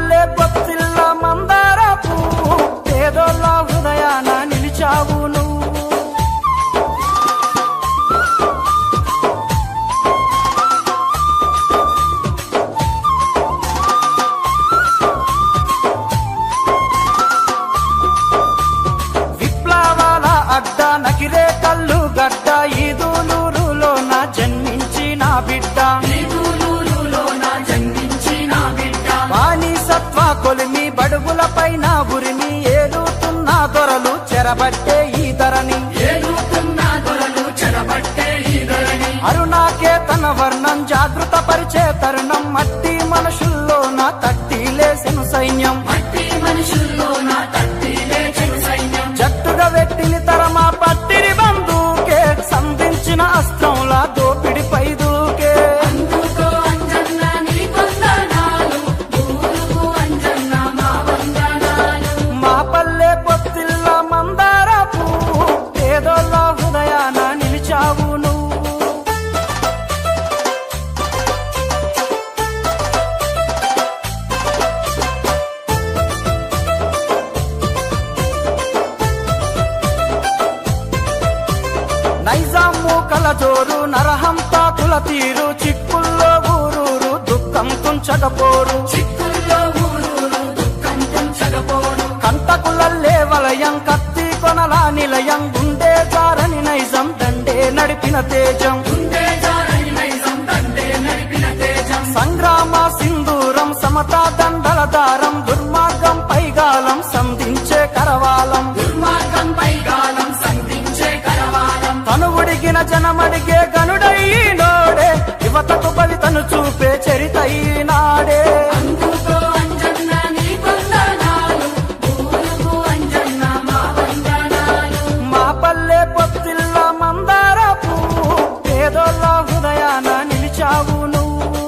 పల్లె పొత్తిల్ల మందార పువ్వు పేదోళ్ళ హృదయాన నిలిచావు నువ్వు. విప్లవాల అడ్డ నకిరే కళ్ళు గడ్డ ఈదులూరులోన జన్మించిన బిడ్డ, బానిసత్వ కొలిమి బడుగుల పైన ఉరిమి ఏలుతున్న దొరలు చెరబట్టే ఈ ధరణి, అరుణాకేతన వర్ణం జాగృత పరిచే తరుణం మట్టి మనుషుల్లోన తట్టి లేసెను సైన్యం, జట్టుగా వెట్టిని తరమా పట్టిని బంధుకే సంధించిన అస్త్రంలా దోపిడిపై దూకే. మా పల్లె పొత్తిల్ల మందార పువ్వు పేదోళ్ళ హృదయాన నిలిచావు నువ్వు. నైజాము కలజోరు నరహంతాకుల తీరు చిక్కుల్లో ఊరూరు దుఃఖం తుంచకపోరు, కంటకులల్లే వలయం కత్తి కొనలా నిలయం గుండె జారని నైజం దండే నడిపిన తేజం, సంగ్రామ సింధూరం సమతా దండల దారం దుర్మార్గం పైగాలం సంధించే కరవాలం, తనువుడిగిన జనమడిగే గనుడైనోడే యువతకు బలితను చూపే చరితైనాడే. మా పల్లె పొత్తిల్ల మందార పువ్వు పేదోళ్ళ హృదయాన నిలిచావు నువ్వు.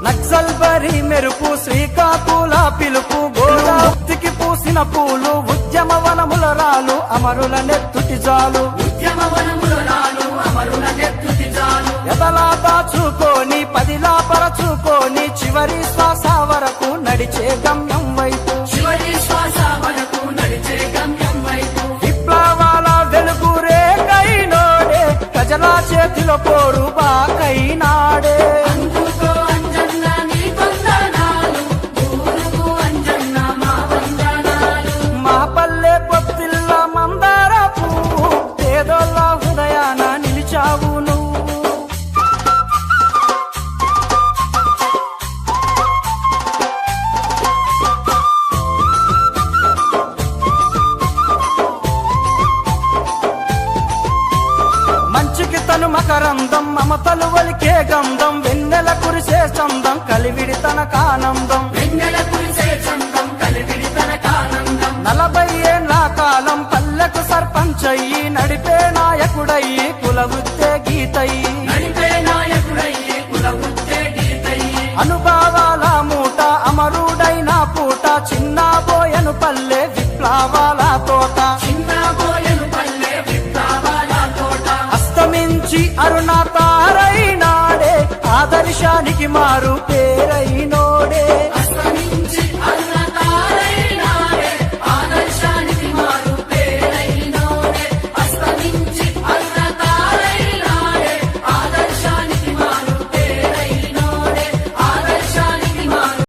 నక్సల్ బరి మెరుపు శ్రీకాకుళ పిలుపు గోదావరికి పూసిన పూలు ఉద్యమ వనముల రాలు అమరుల నెత్తుటి జాలు, ఎదలా దాచుకొని పదిలా పరచుకొని చివరి శ్వాస వరకు నడిచే గమ్యం వైపు, విప్లవాల వెలుగు రేకైనోడే ప్రజల చేతిలో పోరు బాకైనాడే. మా పల్లె పొత్తిల్ల మందార పువ్వు పేదోళ్ళ హృదయాన నిలిచావు నువ్వు. మంచికి తను మకరందం మమతలు వలికే గంధం వెన్నెల కురిసే చందం కలివిడి తనకానందం, 40 ఏళ్ల కాలం పల్లెకు సర్పంచయ్యి నడిపే నాయకుడయ్యి కుల వృత్తే గీతయ్యి, అనుభవాల మూట అమరుడైన పూట చిన్నబోయను పల్లె విప్లవాల తోట, అస్తమించి అరుణ తారైనాడే ఆదర్శానికి మారు